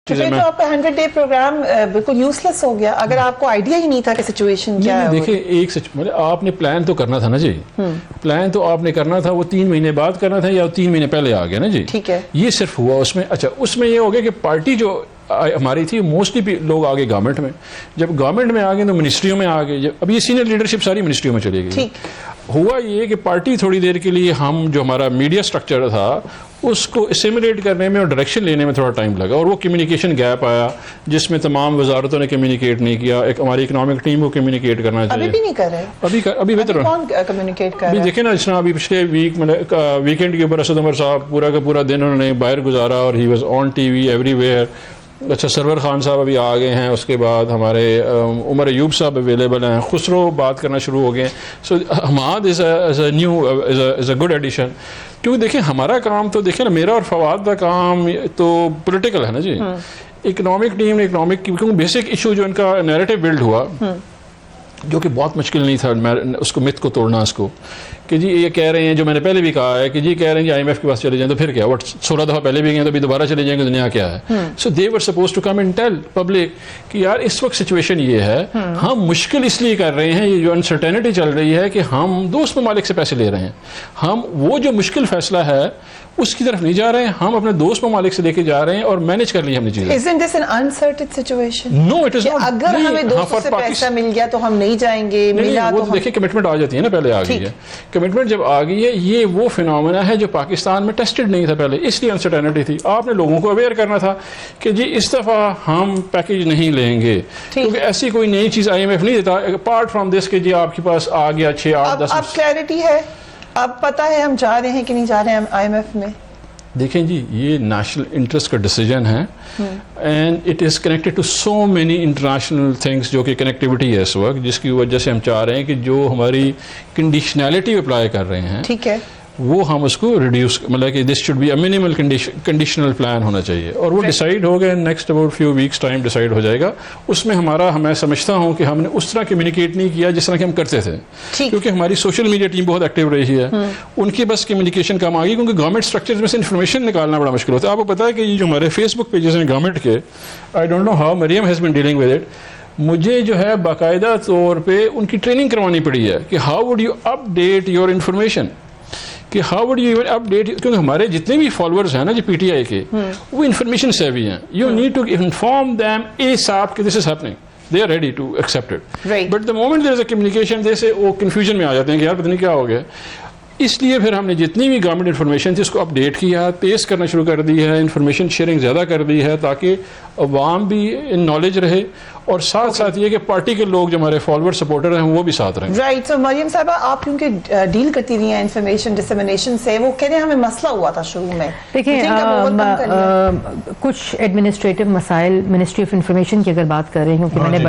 پھر تو آپ کا 100 day پروگرام بالکل یوز لیس ہو گیا اگر آپ کو آئیڈیا ہی نہیں تھا کہ سچویشن کیا ہے. دیکھیں ایک آپ نے پلان تو کرنا تھا نا جی, پلان تو آپ نے کرنا تھا, وہ 3 مہینے بعد کرنا تھا یا 3 مہینے پہلے آ گیا نا جی. ٹھیک ہے, یہ صرف ہوا اس میں. اچھا اس میں یہ ہو گیا کہ پارٹی جو ہماری تھی موسٹلی لوگ آ گئے گورنمنٹ میں. جب گورنمنٹ میں آ گئے تو منسٹریوں میں آ گئے. اب یہ سینئر لیڈرشپ ساری منسٹریوں میں چلی گئی. ہوا یہ کہ پارٹی تھوڑی دیر کے لیے ہم جو ہمارا میڈیا اسٹرکچر تھا اس کو اسیمولیٹ کرنے میں اور ڈائریکشن لینے میں تھوڑا ٹائم لگا, اور وہ کمیونیکیشن گیپ آیا جس میں تمام وزارتوں نے کمیونیکیٹ نہیں کیا. ایک ہماری اکنامک ٹیم کو کمیونیکیٹ کرنا چاہیے. ابھی بھی نہیں کر رہے. ابھی بہتر کون کمیونیکیٹ کر رہا ہے؟ دیکھیں نا, جس طرح ابھی پچھلے ویکینڈ کے اوپر اسد عمر صاحب پورا کا پورا دن انہوں نے باہر گزارا اور he was on T V every where. اچھا سرور خان صاحب ابھی آ گئے ہیں, اس کے بعد ہمارے عمر ایوب صاحب اویلیبل ہیں, خسرو بات کرنا شروع ہو گئے ہیں. سو حماد از اے گڈ ایڈیشن. کیونکہ دیکھیں ہمارا کام تو دیکھیں نا, میرا اور فواد کا کام تو پولیٹیکل ہے نا جی. اکنامک ٹیم نے کیونکہ بیسک ایشو جو ان کا نیریٹو بلڈ ہوا جو کہ بہت مشکل نہیں تھا اس کو مت کو توڑنا, اس کو کہ جی یہ کہہ رہے ہیں جو میں نے پہلے بھی کہا ہے کہ جی کہہ رہے ہیں کہ IMF کے پاس چلے جائیں تو پھر کیا, وہ 16 دفعہ پہلے بھی گئے تو ابھی دوبارہ چلے جائیں گے, دنیا کیا ہے. So they were supposed to come and tell public کہ یار اس وقت سچویشن یہ ہے, ہم مشکل اس لیے کر رہے ہیں, یہ جو انسرٹینٹی چل رہی ہے کہ ہم دوست ممالک سے پیسے لے رہے ہیں, ہم وہ جو مشکل فیصلہ ہے اس کی طرف نہیں جا رہے ہیں, ہم اپنے دوست ممالک سے لے کے جا رہے ہیں اور مینج کر لی ہم نے چیزیں. Isn't this an uncertain situation? No, it is not. اگر ہمیں دوستوں سے پیسہ مل گیا تو ہم نہیں جائیں گے, ملا تو دیکھیں کمٹمنٹ آ جاتی ہے نا, پہلے آ گئی ہے کمٹمنٹ. جب آ گئی ہے یہ وہ فینومینا ہے جو پاکستان میں ٹیسٹڈ نہیں تھا پہلے, اس لیے انسرٹینٹی تھی. آپ نے لوگوں کو اویئر کرنا تھا کہ جی اس دفعہ ہم پیکیج نہیں لیں گے, کیونککہ ایسی کوئی نئی چیز IMF نہیں دیتا اپارٹ فرام دس کہ جی آپ کے پاس آ گیا 6-8-10. اب کلیئرٹی ہے, اب پتہ ہے ہم جا رہے ہیں کہ نہیں جا رہے ہیں IMF میں. دیکھیں جی یہ نیشنل انٹرسٹ کا ڈیسیجن ہے and it is connected to so many international things, جو کہ کنیکٹیوٹی ہے اس وقت, جس کی وجہ سے ہم چاہ رہے ہیں کہ جو ہماری کنڈیشنلٹی اپلائی کر رہے ہیں ٹھیک ہے وہ ہم اس کو ریڈیوس, مطلب کہ this should be a minimal conditional plan ہونا چاہیے, اور وہ ڈیسائیڈ ہو گئے next about few weeks time decide ہو جائے گا. اس میں میں سمجھتا ہوں کہ ہم نے اس طرح کمیونیکیٹ نہیں کیا جس طرح کہ ہم کرتے تھے, کیونکہ ہماری سوشل میڈیا ٹیم بہت ایکٹیو رہی ہے, ان کی بس کمیونیکیشن کم آ گئی, کیونکہ گورنمنٹ اسٹرکچر میں سے انفارمیشن نکالنا بڑا مشکل ہوتا ہے. آپ کو پتا ہے کہ یہ جو ہمارے فیس بک پیجز ہیں گورنمنٹ کے, I don't know how Maryam has been dealing with it, مجھے جو ہے باقاعدہ طور پہ ان کی ٹریننگ کروانی پڑی ہے کہ how would you update your information, کہ how would you even update, کیونکہ ہمارے جتنے بھی فالوورز ہیں نا جی PTI کے, وہ انفارمیشن سیوی ہیں. You need to inform them ASAP کہ this is happening, they are ready to accept it. But the moment there is a communication, they say وہ کنفیوژن میں آ جاتے ہیں کہ یار پتہ نہیں کیا ہو گیا. اس لیے پھر ہم نے جتنی بھی گورنمنٹ انفارمیشن تھی اس کو اپڈیٹ کیا, پیش کرنا شروع کر دی ہے, انفارمیشن شیئرنگ زیادہ کر دی ہے تاکہ عوام بھی ان نالج رہے, اور ساتھ ساتھ یہ کہ پارٹی کے لوگ جو ہمارے فالوور سپورٹر ہیں وہ بھی ساتھ رہیں. رائٹ. سو مریم صاحبہ آپ کیونکہ ڈیل کرتی رہی ہیں انفارمیشن ڈسمینیشن سے, وہ کہہ رہے ہیں ہمیں مسئلہ ہوا تھا شروع میں. دیکھیں کچھ ایڈمنسٹریٹو مسائل منسٹری آف انفارمیشن کی اگر بات کر رہے ہیں, کیونکہ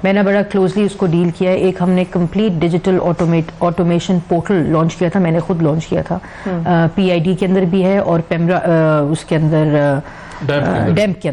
میں نے بڑا کلوزلی اس کو ڈیل کیا ہے. ایک ہم نے complete digital automation portal launch کیا تھا, میں نے خود لانچ کیا تھا, PID کے اندر بھی ہے اور پیمرا اس کے اندر डैम्प के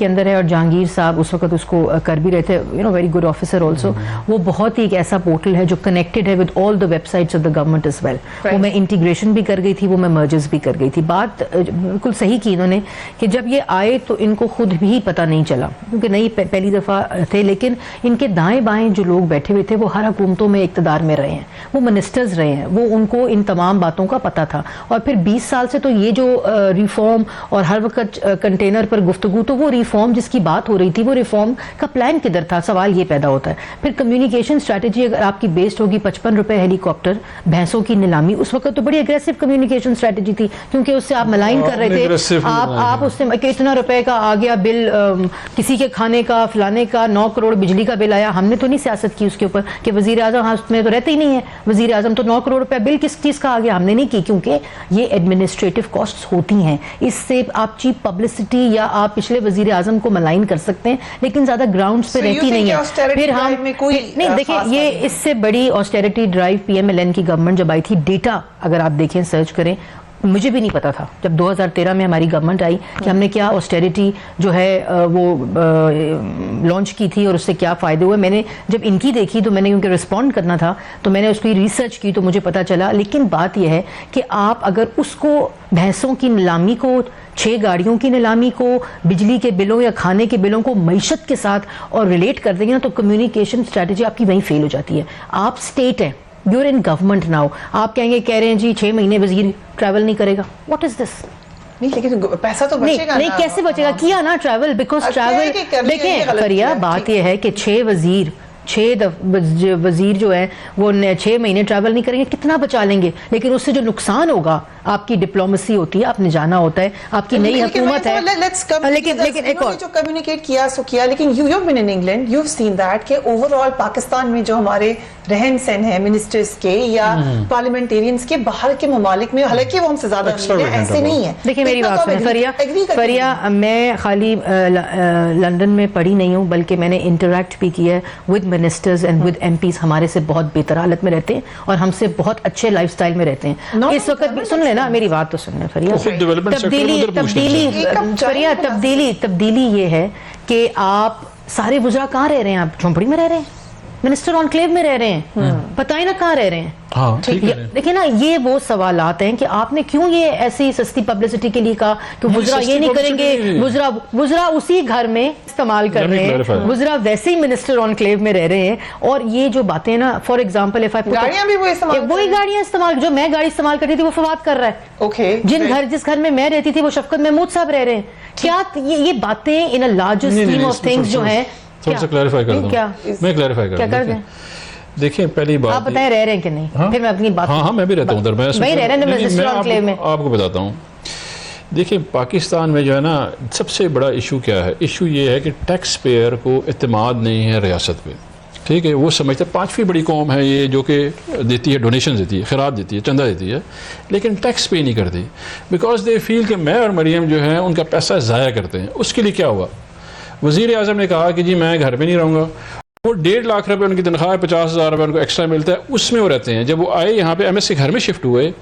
अंदर है, और जहांगीर साहब उस वक्त उसको कर भी रहे थे, वेरी गुड ऑफिसर ऑल्सो। वो बहुत ही एक ऐसा पोर्टल है जो कनेक्टेड है with all the websites of the government as well. वो मैं इंटीग्रेशन भी कर गई थी, वो मैं मर्जर्स भी कर गई थी। बात बिल्कुल सही की इन्होंने कि जब ये आए तो इनको खुद भी पता नहीं चला, क्योंकि नई पहली दफ़ा थे, लेकिन इनके दाएं बाएं जो लोग बैठे हुए थे वो हर हुकूमतों में इक़्तिदार में रहे हैं, वो मिनिस्टर्स रहे हैं, वो उनको इन तमाम बातों का पता था। और फिर 20 साल से तो ये जो रिफॉर्म और हर वक्त कंटेनर पर गुफ्तगू, तो वो रिफॉर्म जिसकी बात हो रही थी वो रिफॉर्म का प्लान किधर था, सवाल ये पैदा होता है। फिर कम्युनिकेशन स्ट्रैटेजी अगर आपकी बेस्ड होगी 55 रुपए हेलीकॉप्टर, भैंसों की नीलामी, उस वक्त तो बड़ी अग्रेसिव कम्युनिकेशन स्ट्रैटेजी थी, क्योंकि उससे आप मलाइन कर रहे थे, आप उससे इतना रुपए का आ गया बिल, किसी के खाने का फलाने का 9 करोड़ बिजली का बिल आया। हमने तो नहीं सियासत की उसके ऊपर कि वजीर आजम हाउस में तो रहते ही नहीं है वजीर आजम, तो 9 करोड़ रुपए बिल किस चीज का आ गया, हमने नहीं की, क्योंकि ये एडमिनिस्ट्रेटिव कॉस्ट्स होती हैं। इससे आप चीप पब्लिसिटी या आप पिछले वजीर आजम को मलाइन कर सकते हैं, लेकिन ज्यादा ग्राउंड्स पे रहती नहीं है। फिर हम नहीं देखिए, ये इससे बड़ी ऑस्टेरिटी ड्राइव PMLN की गवर्नमेंट जब आई थी, डेटा अगर आप देखें सर्च करें, मुझे भी नहीं पता था जब 2013 में हमारी गवर्नमेंट आई कि हमने क्या ऑस्टेरिटी जो है वो लॉन्च की थी और उससे क्या फ़ायदे हुए। मैंने जब इनकी देखी तो मैंने, क्योंकि रिस्पॉन्ड करना था तो मैंने उसकी रिसर्च की, तो मुझे पता चला। लेकिन बात यह है कि आप अगर उसको भैंसों की नीलामी को, 6 गाड़ियों की नीलामी को, बिजली के बिलों या खाने के बिलों को मईशत के साथ और रिलेट कर देंगे ना, तो कम्युनिकेशन स्ट्रैटेजी आपकी वहीं फेल हो जाती है। आप स्टेट हैं, यूर इन गवर्नमेंट नाउ, आप कह रहे हैं जी 6 महीने वजीर ट्रैवल नहीं करेगा, व्हाट इज दिस? नहीं, लेकिन पैसा तो बचेगा नहीं, कैसे बचेगा? किया ना ट्रैवल, बिकॉज ट्रैवल देखें फरिया, बात यह है कि 6 वजीर जो है वो 6 महीने ट्रैवल नहीं करेंगे, कितना बचा लेंगे? लेकिन उससे जो नुकसान होगा, आपकी डिप्लोमेसी होती है, आपने जाना होता है, आपकी नई हुकूमत है। लेकिन एक और जो कम्युनिकेट किया सो किया, लेकिन you have been in England, you have seen that कि ओवरऑल पाकिस्तान में जो हमारे रहन सहन है मिनिस्टर्स के या पार्लियामेंटेरियंस के, बाहर के ममालिक में हालांकि वो हमसे ज्यादा ऐसे नहीं है। देखिए मेरी बात सुनिए फरिया, मैं खाली लंदन में पढ़ी नहीं हूँ, बल्कि मैंने इंटरेक्ट भी किया है with ministers and with MPs, हमारे से बहुत बेहतर हालत में रहते हैं और हमसे बहुत अच्छे लाइफस्टाइल में रहते हैं। इस वक्त भी सुन लेना, मेरी बात तो सुन ले फरिया, तब्दीली ये है कि आप सारे वज़रा कहाँ रह रहे हैं? आप झोंपड़ी में रह रहे हैं, मिनिस्टर ऑनक्लेव में रह रहे हैं, पता ही ना कहाँ रह रहे हैं। हाँ, देखिए ना, ये वो सवालात हैं कि आपने क्यों ये ऐसी सस्ती पब्लिसिटी के लिए कहा कि वुज़रा ये नहीं करेंगे, वुज़रा उसी घर में इस्तेमाल कर रहे हैं, वुज़रा वैसे ही मिनिस्टर ऑनक्लेव में रह रहे हैं। और ये जो बातें ना, फॉर एग्जांपल इफ आई गाड़ियां भी वही गाड़ियां इस्तेमाल, जो मैं गाड़ी इस्तेमाल करती थी वो फवाद कर रहा है। ओके, जिस घर में मैं रहती थी वो शफकत महमूद साहब रह रहे हैं। क्या ये बातें in a larger scheme of things जो है, थोड़ा सा क्लैरिफाई कर दूं, मैं क्लैरिफाई कर दूं। देखिए पहली बात, आप बताएं रह रहे हैं कि नहीं? हाँ? फिर मैं अपनी बात, हाँ मैं भी रहता हूँ उधर, मैं आपको बताता हूँ। देखिए पाकिस्तान में जो है ना, सबसे बड़ा इशू क्या है? इशू ये है कि टैक्स पेयर को इत्मीनान नहीं है रियासत पे, ठीक है? वो समझते 5वीं बड़ी कौम है ये, जो कि देती है, डोनेशन देती है, खैरात देती है, चंदा देती है, लेकिन टैक्स पे नहीं करती, बिकॉज दे फील कि मैं और मरियम जो है उनका पैसा ज़ाया करते हैं। उसके लिए क्या हुआ, वज़ीर आज़म ने कहा कि जी मैं घर पे नहीं रहूँगा, वो 1.5 लाख रुपए उनकी तनख्वाह है, 50,000 रुपये उनको एक्स्ट्रा मिलता है, उसमें वो रहते हैं। जब वो आए यहाँ पे MS के घर में शिफ्ट हुए,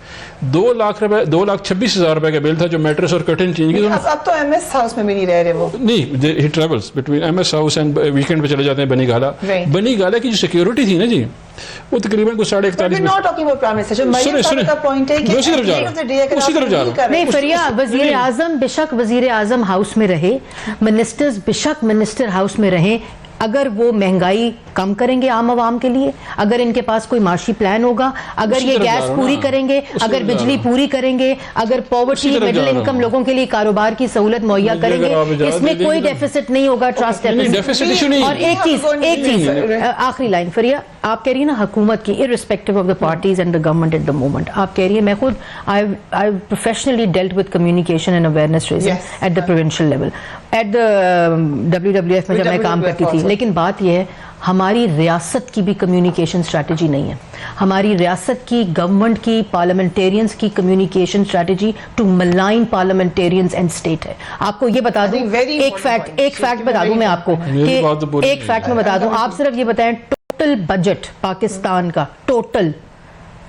2,26,000 रुपये का बिल था, जो मैट्रेस और कर्टन चेंज की। अब तो MS हाउस में भी नहीं रह रहे वो, नहीं, ही travels between MS house and weekend पे चले जाते हैं बनी गाला। बनी गाला की जो सिक्योरिटी थी ना जी, वो तकरीबन को 41.5 नहीं फरिया, वजीर आजम बेशक वजीर आजम हाउस में रहे, मिनिस्टर्स बेशक मिनिस्टर हाउस में रहे, अगर वो महंगाई कम करेंगे आम आवाम के लिए, अगर इनके पास कोई माशी प्लान होगा, अगर ये गैस पूरी करेंगे, अगर बिजली पूरी करेंगे, अगर पॉवर्टी मिडिल इनकम लोगों के लिए कारोबार की सहूलत मुहैया करेंगे, इसमें कोई डेफिसिट नहीं होगा, ट्रस्ट डेफिसिट। और एक चीज आखिरी लाइन फरिया, आप कह रही है ना हुकूमत की, irrespective of the parties and the government at the moment, आप कह रही है, मैं खुद I professionally dealt with communication and awareness raising at the provincial level, at the WWF में जब मैं काम करती थी। लेकिन बात यह है, हमारी रियासत की भी कम्युनिकेशन स्ट्रैटेजी नहीं है, हमारी रियासत की गवर्नमेंट की पार्लियामेंटेरियंस की communication strategy to malign parliamentarians and state है। आपको ये बता दूं, एक फैक्ट बता दूं मैं आपको, कि एक फैक्ट में बता दूं, आप सिर्फ ये बताएं टोटल बजट पाकिस्तान का टोटल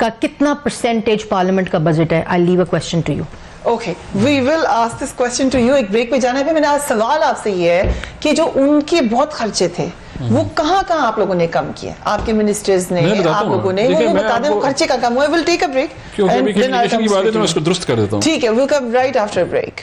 का कितना % पार्लियामेंट का बजट है? I leave a question to you. Okay, we will ask this question to you. एक ब्रेक पे जाने पे मेरा आज सवाल आपसे ये है कि जो उनके बहुत खर्चे थे वो कहाँ आप लोगों ने कम किए? आपके मिनिस्टर्स ने, आप लोगों ने, वो बता दें वो खर्चे का कम हुआ। विल टेक अ ब्रेक क्योंकि अभी कम्युनिकेशन की बात है तो मैं उसको दुरुस्त कर देता हूँ। ठीक है, will come right after break.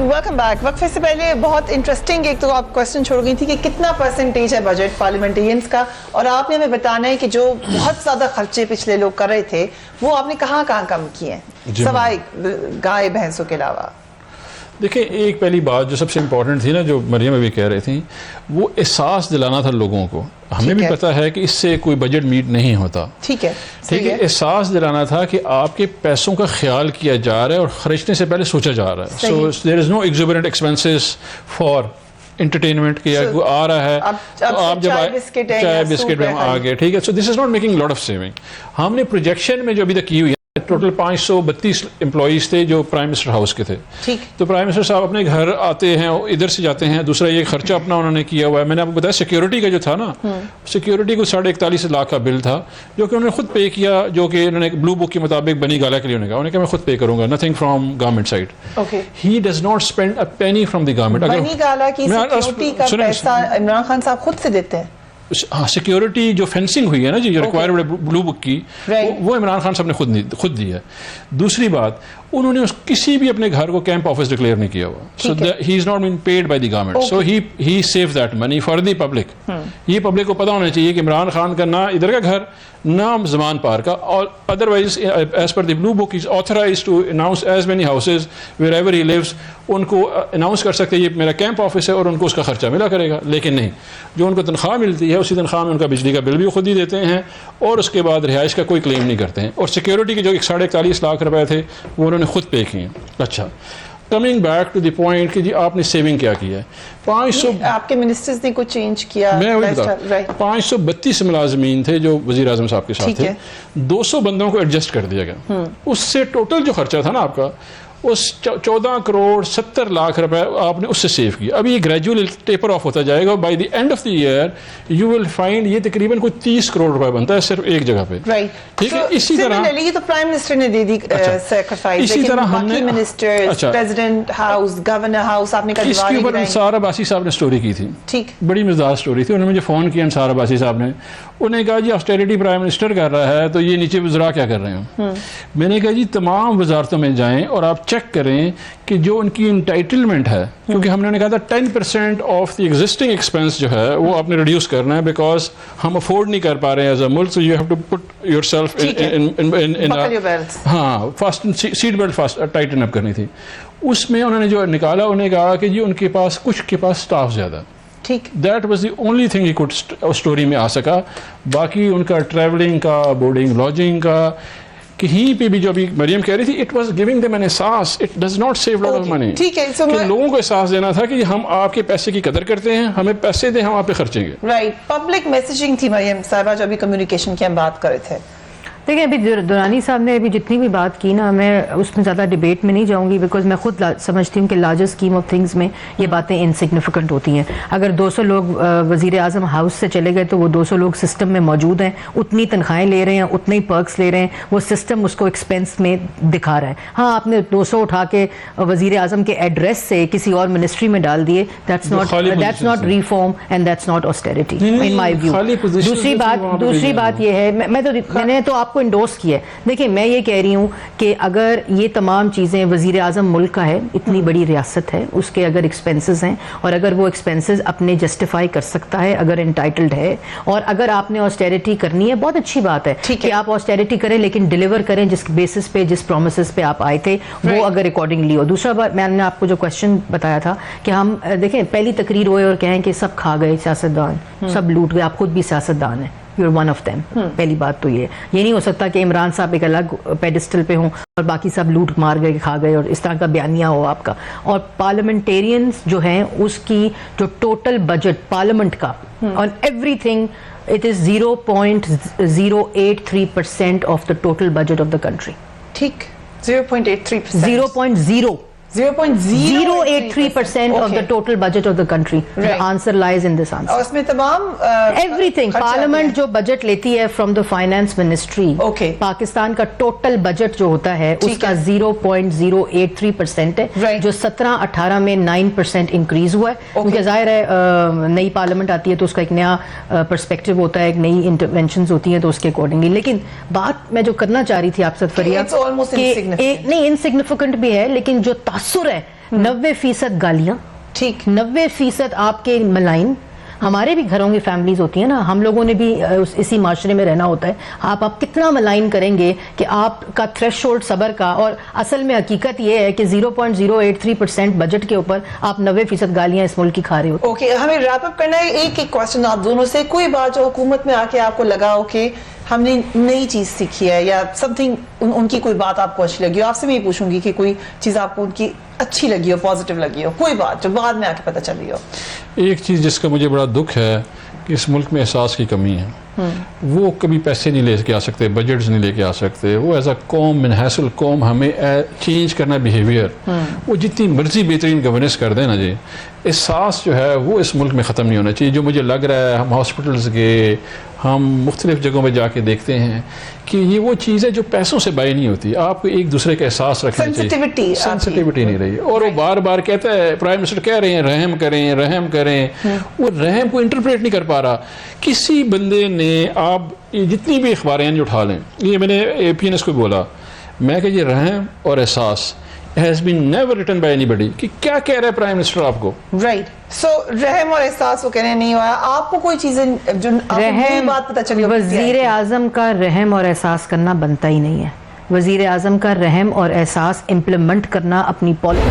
Welcome back. वक्फे से पहले बहुत इंटरेस्टिंग एक तो आप क्वेश्चन छोड़ गई थी कि कितना परसेंटेज है बजट पार्लियामेंटेरियंस का, और आपने हमें बताना है कि जो बहुत ज्यादा खर्चे पिछले लोग कर रहे थे वो आपने कहाँ कम किए हैं सवाई गाय भैंसों के अलावा। देखिए, एक पहली बात जो सबसे इम्पोर्टेंट थी ना, जो मरियम अभी कह रही थी, वो एहसास दिलाना था लोगों को। हमें भी पता है कि इससे कोई बजट मीट नहीं होता, ठीक है, एहसास दिलाना था कि आपके पैसों का ख्याल किया जा रहा है और खर्चने से पहले सोचा जा रहा है। So there is no exuberant expenses for entertainment किया आ रहा है तो आप जब चाय बिस्किट में आ गए, ठीक है। So this is not making lot of saving. हमने प्रोजेक्शन में जो अभी तक की हुई है, टोटल 532 एम्प्लॉइज थे जो प्राइम मिनिस्टर हाउस के थे, ठीक। तो प्राइम मिनिस्टर साहब अपने घर आते हैं, इधर से जाते हैं। दूसरा ये खर्चा अपना उन्होंने किया हुआ है। मैंने आपको बताया सिक्योरिटी का जो था ना, सिक्योरिटी को 41.5 लाख का बिल था जो कि उन्होंने खुद पे किया, जो कि उन्होंने ब्लू बुक के मुताबिक बनी गाला के लिए उन्होंने कहा, उन्होंने कहा मैं खुद पे करूंगा, nothing from government side. He does not spend a Penney from the government. बनी गाला की सिक्योरिटी का पैसा इमरान खान साहब खुद से देते हैं। हाँ, सिक्योरिटी जो फेंसिंग हुई है ना जी, रिक्वायर्ड ब्लू बुक की, वो इमरान खान साहब ने खुद दी है। दूसरी बात, उन्होंने किसी भी अपने घर को कैंप ऑफिस डिक्लेयर नहीं किया हुआ। So he is not been paid by the government, so he save that money for the public. ये पब्लिक को पता होना चाहिए कि इमरान खान का ना इधर का घर ना जमान पार का, और otherwise as per the blue book is authorised to announce as many houses wherever he lives. उनको अनाउंस कर सकते हैं ये मेरा कैंप ऑफिस है और उनको उसका खर्चा मिला करेगा। लेकिन नहीं, जो उनको तनख्वाह मिलती है उसी तनख्वाह में उनका बिजली का बिल भी खुद ही देते हैं और उसके बाद रिहाइश का कोई क्लेम नहीं करते हैं। और सिक्योरिटी के जो 41.5 लाख रुपए थे वो उन्होंने खुद पे किए। अच्छा, coming back to the point कि जी आपने सेविंग क्या की है। 500 आपके मिनिस्टर्स ने कुछ चेंज किया? मैं वही बता, 532 मुलाजमीन थे जो वजीर आजम साहब के साथ थे, 200 बंदों को एडजस्ट कर दिया गया। उससे टोटल जो खर्चा था ना आपका, उस 14 करोड़ 70 लाख रुपए आपने उससे सेव किया। अभी ये ग्रेजुअली टेपर ऑफ होता जाएगा। By the end of the year you will find ये तकरीबन कोई 30 करोड़ रुपए बनता है सिर्फ एक जगह पे, राइट। ठीक है। इसी तरह ये तो प्राइम मिनिस्टर ने दे दी सैक्रिफाइस, इसी तरह हमने ministers, president house, governor house, आपने कहा इसके ऊपर अंसार अब्बासी साहब ने स्टोरी की थी, ठीक, बड़ी मजेदार स्टोरी थी। उन्होंने मुझे फ़ोन किया अंसार अब्बासी साहब ने, उन्होंने कहा जी ऑस्टेरिटी प्राइम मिनिस्टर कर रहा है तो ये नीचे वज़रा क्या कर रहे हैं। मैंने कहा जी तमाम वजारतों में जाएं और आप चेक करें कि जो उनकी इंटाइटलमेंट है, क्योंकि हमने कहा था 10% ऑफ द एग्जिस्टिंग एक्सपेंस जो है वो आपने रिड्यूस करना है, बिकॉज हम अफोर्ड नहीं कर पा रहे हैं एज अ मुल्क, so you have to put yourself in हाँ fast seat belt fast tighten up करनी थी। उसमें उन्होंने जो निकाला, उन्होंने कहा कि जी उनके पास कुछ के पास स्टाफ ज़्यादा, ठीक, that was the only thing he could story में आ सका। बाकी उनका ट्रैवलिंग का, बोर्डिंग लॉजिंग का, कहीं पे भी जो अभी मरियम कह रही थी, it was giving them an एहसास, it does not save lot of money. ठीक है, so कि लोगों को एहसास देना था कि हम आपके पैसे की कदर करते हैं, हमें पैसे दें, हम आप पे खर्चेंगे। राइट, पब्लिक मैसेजिंग थी मरियम साहबा जो अभी कम्युनिकेशन की हम बात कर रहे थे। देखिए, अभी दुरानी साहब ने अभी जितनी भी बात की ना, मैं उसमें ज़्यादा डिबेट में नहीं जाऊंगी, बिकॉज मैं खुद समझती हूँ कि लार्जर स्कीम ऑफ थिंग्स में ये बातें इनसिग्निफिकेंट होती हैं। अगर 200 लोग वज़ीर आज़म हाउस से चले गए तो वो 200 लोग सिस्टम में मौजूद हैं, उतनी तनख्वाहें ले रहे हैं, उतने ही पर्क्स ले रहे हैं, वो सिस्टम उसको एक्सपेंस में दिखा रहा है। हाँ, आपने 200 उठा के वज़ीर आज़म के एड्रेस से किसी और मिनिस्ट्री में डाल दिए, that's not reform and that's not austerity in my view. दूसरी बात ये है, मैंने तो आपको इंडोर्स किया है। देखिए, मैं ये कह रही हूँ कि अगर ये तमाम चीज़ें, वज़ीर आज़म मुल्क का है, इतनी बड़ी रियासत है, उसके अगर एक्सपेंसेस हैं और अगर वो एक्सपेंसेस अपने जस्टिफाई कर सकता है, अगर एंटाइटल्ड है, और अगर आपने ऑस्टेरिटी करनी है, बहुत अच्छी बात है कि आप ऑस्टेरिटी करें, लेकिन डिलीवर करें जिस बेसिस पे, जिस प्रोमिसेस पे आप आए थे, वो अगर अकॉर्डिंगली हो। दूसरा बात, मैंने आपको जो क्वेश्चन बताया था कि हम देखें पहली तकरीर हुए और कहें कि सब खा गए सियासतदान, सब लूट गए, आप खुद भी सियासतदान हैं, you are one of them. पहली बात तो ये नहीं हो सकता कि इमरान साहब एक अलग पेडिस्टल पे हों और बाकी सब लूट मार गए, खा गए, और इस तरह का बयानिया हो आपका। और पार्लियामेंटेरियंस जो हैं, उसकी जो टोटल बजट पार्लियामेंट का on everything, it is 0.083% of the total budget of the country. ठीक, 0.83%, 0.0 0.083% of the total budget of the country. The Right. answer lies in this answer. اور اس میں تمام Everything. Parliament جو بجٹ لیتی ہے from the finance ministry, Okay. Pakistan کا total budget جو ہوتا ہے اس ٹھیک کا ہے. 0.083% ہے Right. جو 17-18 میں 9% انکریز ہوا ہے کیونکہ ظاہر ہے نئی پارلیمنٹ آتی ہے تو اس کا ایک نیا پرسپیکٹو ہوتا ہے, ایک نئی انٹرونشنز ہوتی ہیں تو اس کے اکارڈنگلی. لیکن بات میں جو کرنا چاہ رہی تھی آپ سے فریہ It's almost insignificant. نہیں انسگنیفیکنٹ بھی ہے لیکن جو تاثر ہے 90% گالیاں, ٹھیک 90% آپ کے ملائن. ہمارے بھی گھروں کی فیملیز ہوتی ہیں نا, ہم لوگوں نے بھی اسی معاشرے میں رہنا ہوتا ہے. آپ کتنا ملائن کریں گے کہ آپ کا تھریش ہولڈ صبر کا, اور اصل میں حقیقت یہ ہے کہ 0.083% بجٹ کے اوپر آپ 90% گالیاں اس ملک کی کھا رہے ہوتے ہیں. اوکے, ہمیں ریپ اپ کرنا ہے. ایک کوشچن آپ دونوں سے, کوئی بات جو حکومت میں آ کے آپ کو لگا ہو کہ ہم نے نئی چیز سیکھی ہے یا سم تھنگ ان کی کوئی بات آپ کو اچھی لگی ہو. آپ سے میں یہ پوچھوں گی کہ کوئی چیز آپ کو ان کی اچھی لگی ہو, پازیٹیو لگی ہو, کوئی بات جو بعد میں آ کے پتہ چلی ہو. ایک چیز جس کا مجھے بڑا دکھ ہے کہ اس ملک میں احساس کی کمی ہے. وہ کبھی پیسے نہیں لے کے آ سکتے, بجٹس نہیں لے کے آ سکتے. وہ ایز اے قوم, من حیث القوم ہمیں چینج کرنا بیہیویئر. وہ جتنی مرضی بہترین گورننس کر دیں نا جی, احساس جو ہے وہ اس ملک میں ختم نہیں ہونا چاہیے. جو مجھے لگ رہا ہے, ہم ہاسپٹلس کے, ہم مختلف جگہوں پہ جا کے دیکھتے ہیں کہ یہ وہ چیز ہے جو پیسوں سے بائی نہیں ہوتی. آپ کو ایک دوسرے کا احساس رکھنا چاہیے. سینسٹیوٹی نہیں رہی. اور وہ بار بار کہتا ہے, پرائم منسٹر کہہ رہے ہیں رحم کریں رحم کریں, وہ رحم کو انٹرپریٹ نہیں کر پا رہا. کسی بندے نے, آپ جتنی بھی اخباریں جو اٹھا لیں, یہ میں نے APNS کو بولا, میں کہ یہ رحم اور احساس has been never written by anybody. کہ کیا کہہ رہا ہے پرائم منسٹر آپ کو؟ رائٹ. سو رحم اور احساس وہ کہنے نہیں ہوا. آپ کو کوئی چیزیں جو رحم, بات پتہ چلی ہو, وزیر اعظم کا رحم اور احساس کرنا بنتا ہی نہیں ہے. وزیر اعظم کا رحم اور احساس امپلیمنٹ کرنا اپنی پالیسی